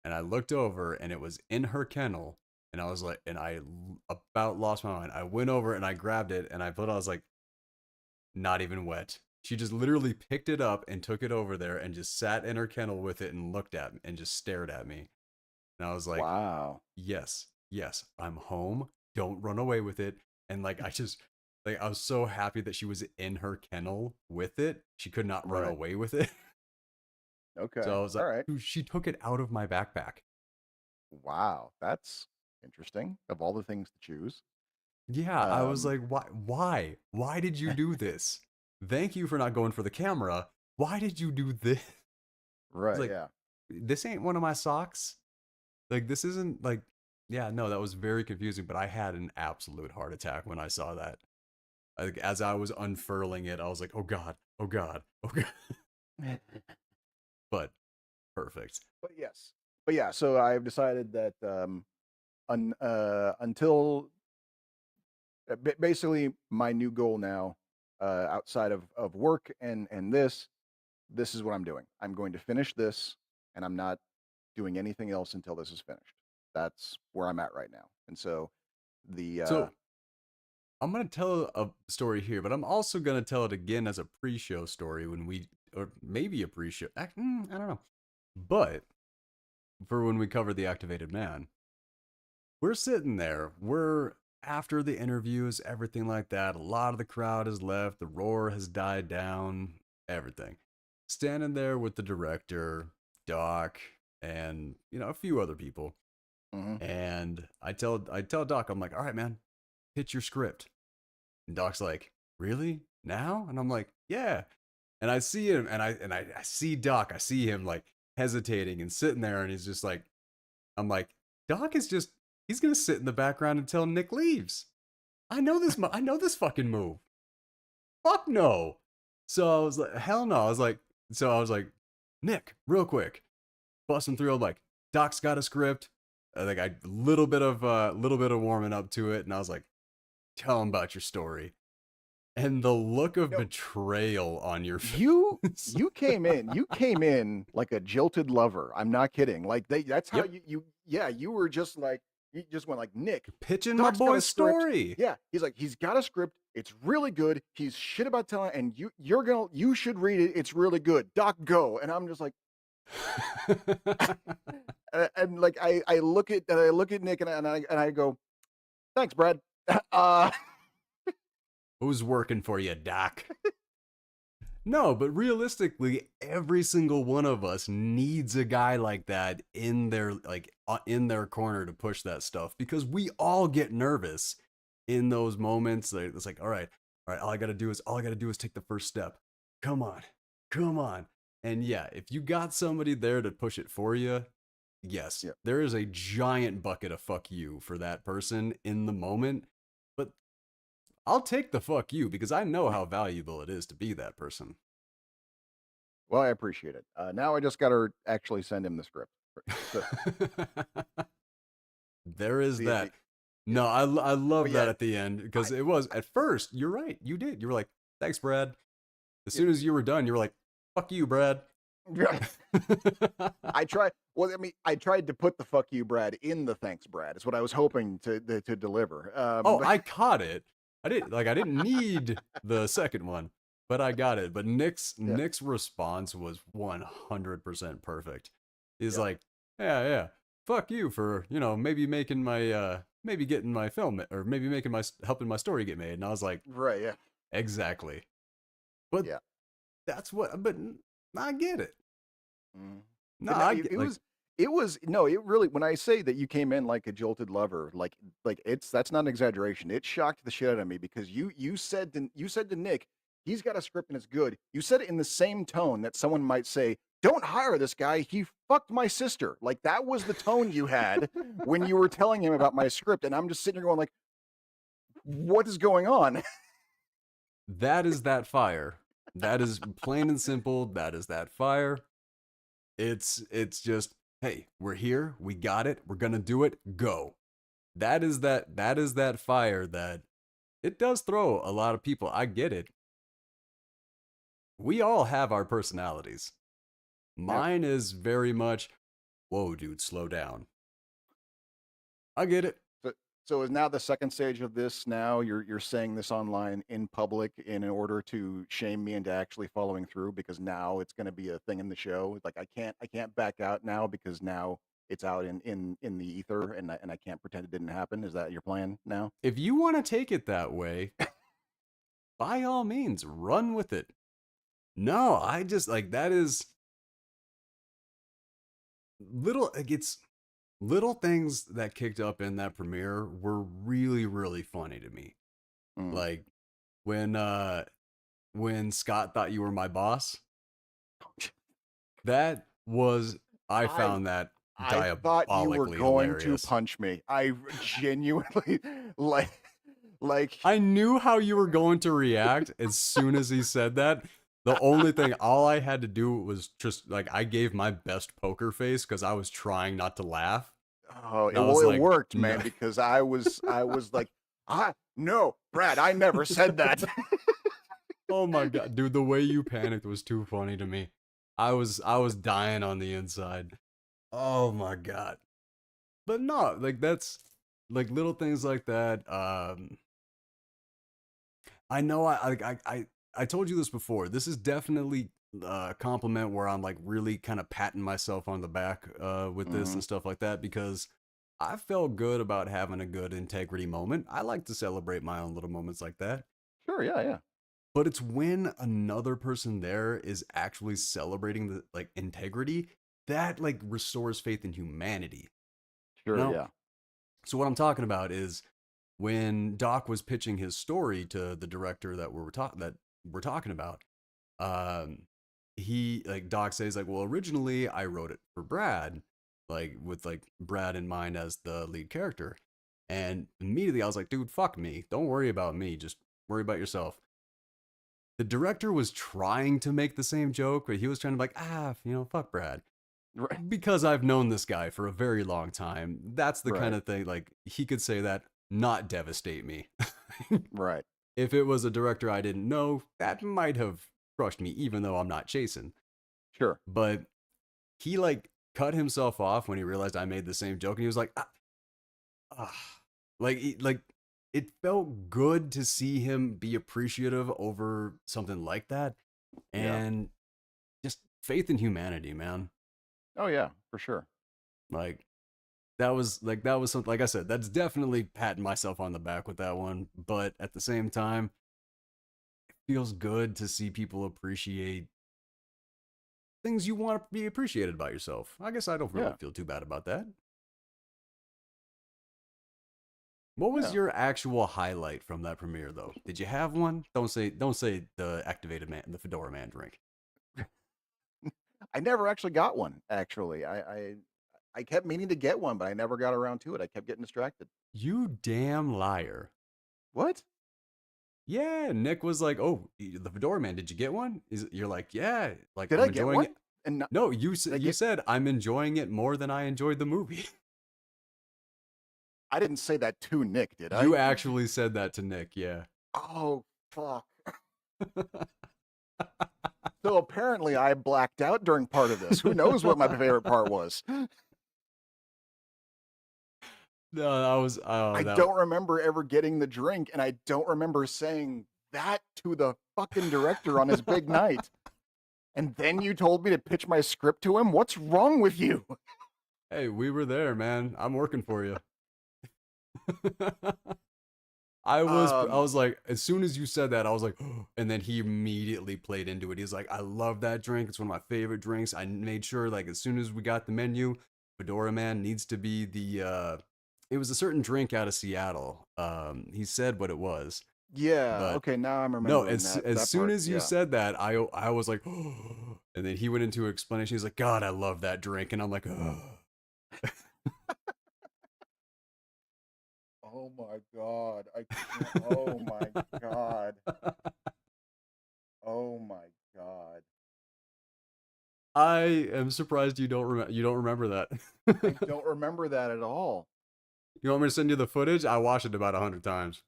and I looked over, and it was in her kennel, and I was like, and about lost my mind. I went over and I grabbed it, and I put. I was like, not even wet. She just literally picked it up and took it over there and just sat in her kennel with it and looked at me and just stared at me. And I was like, Wow. yes, yes, I'm home. Don't run away with it. And like, I was so happy that she was in her kennel with it. She could not run Right. away with it. Okay. So I was All like, right. dude, she took it out of my backpack. Wow. That's interesting. Of all the things to choose. Yeah, I was Um. like, why did you do this? Thank you for not going for the camera. Why did you do this? It's Right. like, Yeah. this ain't one of my socks. Like, this isn't like, yeah, no, that was very confusing, but I had an absolute heart attack when I saw that. Like, as I was unfurling it, I was like, oh God, oh God, oh God. But perfect. But yes. But yeah. So I've decided that until basically my new goal now, outside of work and this is what I'm doing. I'm going to finish this, and I'm not doing anything else until this is finished. That's where I'm at right now. And so the So I'm gonna tell a story here, but I'm also gonna tell it again as a pre-show story when we, or maybe a pre-show. I don't know. But for when we cover the activated man, we're sitting there. We're after the interviews, everything like that. A lot of the crowd has left. The roar has died down. Everything. Standing there with the director, Doc, and a few other people. Hmm. And I tell Doc, I'm like, all right, man, pitch your script. And Doc's like, really? Now? And I'm like, yeah. And I see him, and I see Doc. I see him like hesitating and sitting there, and he's just like, I'm like, Doc is just, he's gonna sit in the background until Nick leaves. I know this. I know this fucking move. Fuck no. So I was like, hell no. I was like, Nick, real quick, busting through. I'm like, Doc's got a script. Like I little bit of warming up to it, and I was like, tell him about your story. And the look of No, betrayal on your you face. you came in like a jilted lover. I'm not kidding. Like that's how Yep. you yeah, you were just like you just went like, Nick, Pitching my Doc's got a boy's script. story. Yeah, he's like, he's got a script. It's really good. He's shit about telling, and you should read it. It's really good. Doc, go. And I'm just like, and like I look at Nick and I go, thanks, Brad. uh Who's working for you, Doc? No, but realistically, every single one of us needs a guy like that in their in their corner to push that stuff because we all get nervous in those moments. It's like, all right, all I gotta do is take the first step. Come on, come on. And yeah, if you got somebody there to push it for you, yes, yeah. there is a giant bucket of fuck you for that person in the moment. But I'll take the fuck you because I know how valuable it is to be that person. Well, I appreciate it. Now I just got to actually send him the script. So There is the that. yeah. No, I But love that yeah, at the end I because it was at first. You're right. You did. You were like, "Thanks, Brad." As yeah, soon as you were done, you were like, "Fuck you, Brad." yeah. I tried. Well, I mean, I tried to put the "fuck you, Brad" in the "thanks, Brad." Is what I was hoping to deliver. Oh, I caught it. I didn't need the second one, but I got it. But Yeah, Nick's response was 100% perfect. He's yeah, like, "Yeah, yeah. Fuck you for, maybe making my maybe getting my film or maybe making my helping my story get made." And I was like, right, yeah, "Exactly." But yeah. but I get it. Mhm. No, But no, I get like it was no, it really. When I say that you came in like a jolted lover, like it's that's not an exaggeration. It shocked the shit out of me because you said to Nick, he's got a script and it's good. You said it in the same tone that someone might say, "Don't hire this guy. He fucked my sister." Like that was the tone you had when you were telling him about my script, and I'm just sitting here going like, "What is going on?" that is that fire. That is plain and simple. That is that fire. It's just, hey, we're here, we got it, we're gonna do it, go. That is that fire that it does throw a lot of people. I get it. We all have our personalities. Yeah. Mine is very much, whoa, dude, slow down. I get it. So, so is now the second stage of this now you're saying this online in public in order to shame me into actually following through because now it's going to be a thing in the show. Like I can't back out now because now it's out in the ether and I can't pretend it didn't happen. Is that your plan now? If you want to take it that way, by all means, run with it. No, I just like that is little like it's little things that kicked up in that premiere were really really funny to me. Mm. Like when when Scott thought you were my boss, that was I I found that I thought you were diabolically going to hilarious. punch me. I genuinely like like I knew how you were going to react as soon as he said that. The only thing all I had to do was just like I gave my best poker face cuz I was trying not to laugh. Oh, And I well, was it like, worked, no. man, because I was like, no, Brad, I never said that. Oh my god, dude, the way you panicked was too funny to me. I was dying on the inside. Oh my god. But no, like that's like little things like that. I know I told you this before. This is definitely a compliment where I'm like really kind of patting myself on the back with this Hmm. and stuff like that because I felt good about having a good integrity moment. I like to celebrate my own little moments like that. Sure, yeah, yeah, But it's when another person there is actually celebrating the like integrity that like restores faith in humanity. You sure, know? yeah, So what I'm talking about is when Doc was pitching his story to the director that we're talking about, um, he like Doc says like, well, originally I wrote it for Brad, like with like Brad in mind as the lead character, and immediately I was like, dude, fuck me, don't worry about me, just worry about yourself. The director was trying to make the same joke, but he was trying to be like, fuck Brad. right, Because I've known this guy for a very long time, that's the kind right, of thing, like, he could say that, not devastate me. right, If it was a director I didn't know, that might have crushed me, even though I'm not chasing. sure, But he, like, cut himself off when he realized I made the same joke, and he was like, ah. Like, it felt good to see him be appreciative over something like that, yeah, and just faith in humanity, man. oh yeah, for sure, Like, that was something, like I said, that's definitely patting myself on the back with that one, but at the same time it feels good to see people appreciate things you want to be appreciated about yourself. I guess I don't really yeah, feel too bad about that. What was yeah. your actual highlight from that premiere though? Did you have one? Don't say the activated man, the fedora man drink. I never actually got one. Actually, I kept meaning to get one, but I never got around to it. I kept getting distracted. You damn liar. What? Yeah, Nick was like, "Oh, the fedora man, did you get one?" You're like, "Yeah, like Did I'm I get enjoying one? it." And not, No, did I you get? said I'm enjoying it more than I enjoyed the movie. I didn't say that to Nick, did You I? actually said that to Nick, yeah. Oh fuck. So apparently I blacked out during part of this. Who knows what my favorite part was? No, that was I don't remember ever getting the drink, and I don't remember saying that to the fucking director on his big night. And then you told me to pitch my script to him? What's wrong with you? Hey, we were there, man. I'm working for you. I Um, was like, as soon as you said that, I was like, and then he immediately played into it. He's like, I love that drink. It's one of my favorite drinks. I made sure, like, as soon as we got the menu, Fedora Man needs to be the it was a certain drink out of Seattle. He said what it was. yeah, But okay, now I'm no, remembering that as that soon part. as you Yeah. said that, I was like, and then he went into an explanation. He's like, God, I love that drink, and I'm like, Oh my god, I can't. Oh my god. Oh my god. I am surprised you don't remember that. I don't remember that at all. You want me to send you the footage? I watched it about 100 times.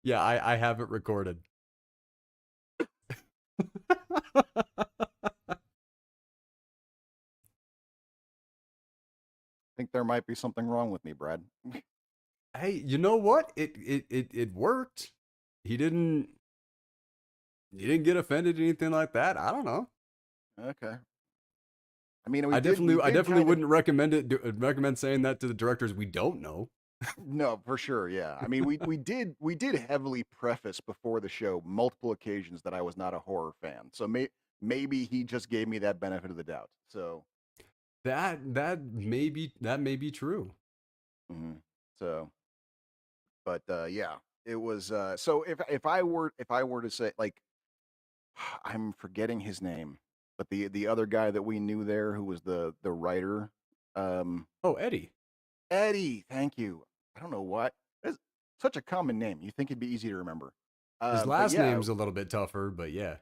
Yeah, I have it recorded. I think there might be something wrong with me, Brad. Hey, you know what? It worked. He didn't he didn't get offended or anything like that. I don't know. Okay. I mean, we I did definitely kind of. wouldn't recommend saying that to the directors we don't know. No, for sure, yeah. I mean, we did heavily preface before the show multiple occasions that I was not a horror fan. So maybe he just gave me that benefit of the doubt. So, That may be true. mhm. So, but yeah, it was so if I were to say like I'm forgetting his name, but the other guy that we knew there who was the writer, um Oh, Eddie. Eddie, thank you. I don't know what. It's such a common name. You think it'd be easy to remember. His But last yeah, name's a little bit tougher, but yeah.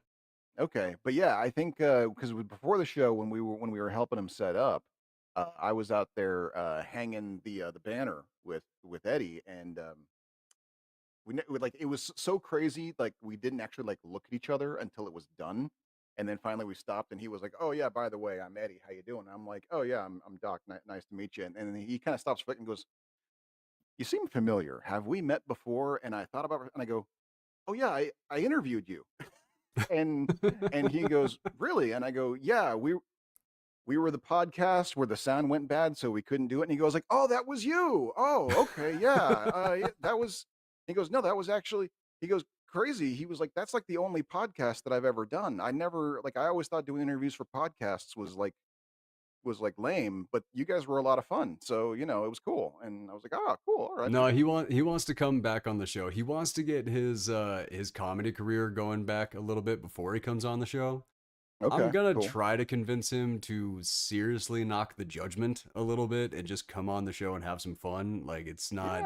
okay. But yeah, I think because before the show when we were helping him set up, I was out there hanging the banner with Eddie, and like it was so crazy. Like we didn't actually like look at each other until it was done, and then finally we stopped, and he was like, "Oh yeah, by the way, I'm Eddie. How you doing?" And I'm like, "Oh yeah, I'm Doc. Nice to meet you." And then he kind of stops for a second and goes, you seem familiar. Have we met before?" And I thought about it, and I go, "Oh yeah, I interviewed you." And he goes, "Really?" And I go, "Yeah, we were the podcast where the sound went bad, so we couldn't do it." And he goes like, "Oh, that was you. Oh, okay, yeah, yeah, that was." He goes, "No, that was actually." He goes, "Crazy." He was like, "That's like the only podcast that I've ever done. I never like I always thought doing interviews for podcasts was like lame, but you guys were a lot of fun. So it was cool." And I was like, "Oh, cool. All right, No, man." he wants to come back on the show. He wants to get his comedy career going back a little bit before he comes on the show. I'm Okay, gonna cool. try to convince him to seriously knock the judgment a little bit and just come on the show and have some fun. Like it's not,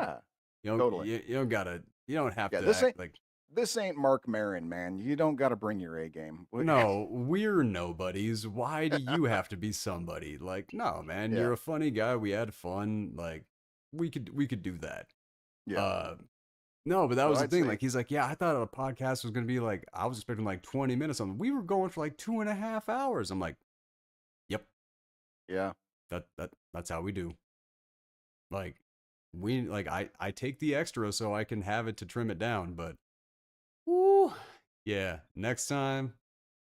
Yeah, totally. you don't gotta, you don't have Yeah, to act like this ain't Mark Maron, man. You don't got to bring your A game. no, we're nobodies. Why do you have to be somebody? Like, no, man, Yeah, you're a funny guy. We had fun. Like, we could do that. yeah. Uh, no, but that Well, was the I'd thing. say, Like, he's like, yeah, I thought a podcast was gonna be like, I was expecting like 20 minutes on. We were going for like 2.5 hours. I'm like, yep, yeah. that's how we do. Like, I take the extra so I can have it to trim it down. But, woo, yeah, next time.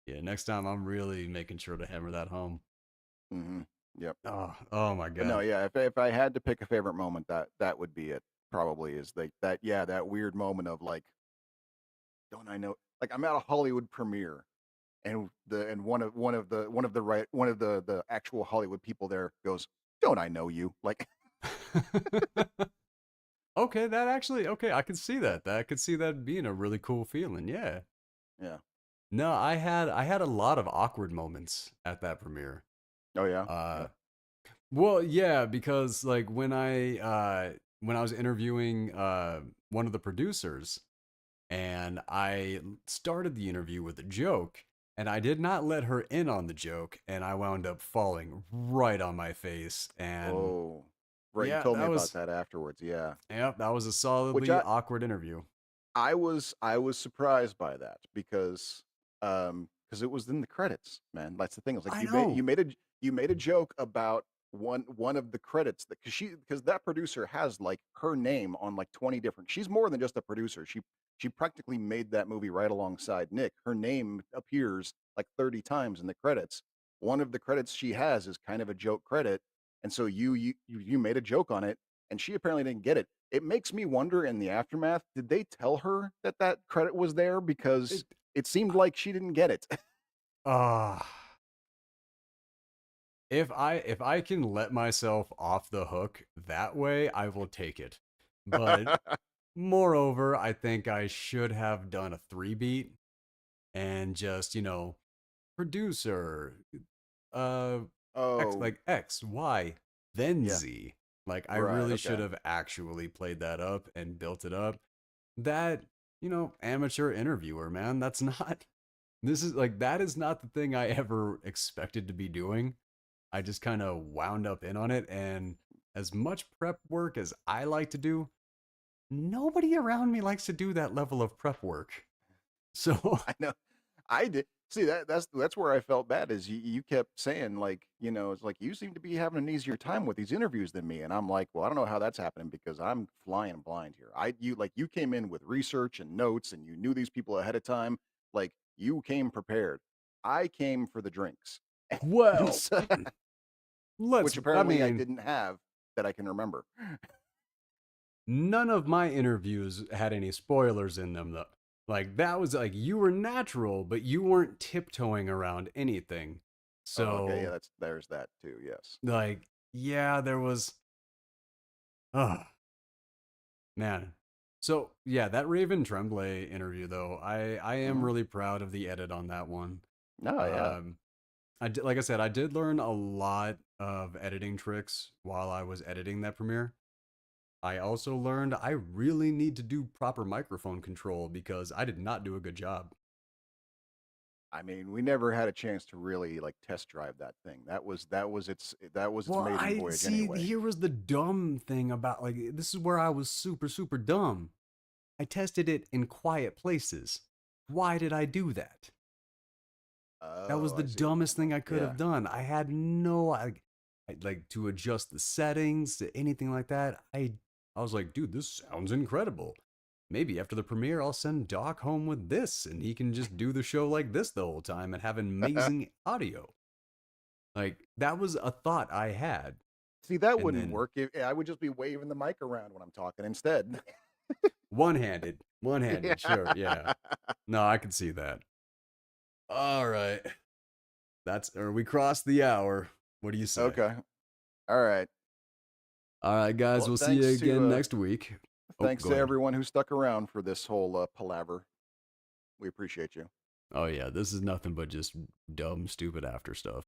Yeah, next time I'm really making sure to hammer that home. Mm-hmm. Yep. Oh my But no, god. yeah. If I had to pick a favorite moment, that would be it. Probably is like that. Yeah, that weird moment of like, don't I know? Like I'm at a Hollywood premiere, and one of the actual Hollywood people there goes, "Don't I know you?" Like, Okay, that actually okay, I can see that. I could see that being a really cool feeling. Yeah. yeah. No, I had a lot of awkward moments at that premiere. Oh yeah. Uh Yeah. well, yeah, because like when I was interviewing one of the producers and I started the interview with a joke and I did not let her in on the joke and I wound up falling right on my face and Oh, right. You yeah, told me about that afterwards. Yeah. that was a Which solidly awkward interview. I was surprised by that because it was in the credits, man. That's the thing. It's like I know. you made a joke about one of the credits that because that producer has like her name on like 20 different. She's more than just a producer. She practically made that movie right alongside Nick. Her name appears like 30 times in the credits. One of the credits she has is kind of a joke credit, and so you made a joke on it, and she apparently didn't get it. It makes me wonder in the aftermath, did they tell her that that credit was there? Because It it seemed like she didn't get it. ah if I can let myself off the hook that way, I will take it. But moreover, I think I should have done a three beat and just, producer, uh, X Oh, like X, Y, then yeah. Z. Like I Right, really should okay. have actually played that up and built it up. That, amateur interviewer, man, that's not this is like that is not the thing I ever expected to be doing. I just kind of wound up in on it. And as much prep work as I like to do, nobody around me likes to do that level of prep work. So, I know. I did. See that's where I felt bad is you kept saying like, it's like you seem to be having an easier time with these interviews than me. And I'm like, well, I don't know how that's happening because I'm flying blind here. You came in with research and notes and you knew these people ahead of time. Like you came prepared. I came for the drinks. And well, so, which I apparently I mean, didn't have that I can remember. none of my interviews had any spoilers in them, though. Like, that was like, you were natural, but you weren't tiptoeing around anything. Oh, okay, yeah, So, there's that too. Yes. like, yeah, there was, oh, man. So, yeah, that Raven Tremblay interview, though, I am Hmm. really proud of the edit on that one. No, yeah. Um, like I said, I did learn a lot of editing tricks while I was editing that premiere. I also learned I really need to do proper microphone control because I did not do a good job. I mean, we never had a chance to really like test drive that thing. That was its Well, maiden I voyage see. anyway. Here was the dumb thing about like this is where I was super, super dumb. I tested it in quiet places. Why did I do that? That was Oh, the I see what you're dumbest talking thing about. I could Yeah. have done. I had no, like to adjust the settings to anything like that. I was like, dude, this sounds incredible. Maybe after the premiere, I'll send Doc home with this and he can just do the show like this the whole time and have amazing audio. Like, that was a thought I had. See, that And wouldn't then work. I would just be waving the mic around when I'm talking instead. one Yeah. handed, sure, yeah. No, I could see that. All right. We crossed the hour. What do you say? Okay. All right. All right, guys, Well, we'll see you again next week. Oh, thanks go to ahead. everyone who stuck around for this whole palaver. We appreciate you. Oh, yeah, this is nothing but just dumb, stupid after stuff.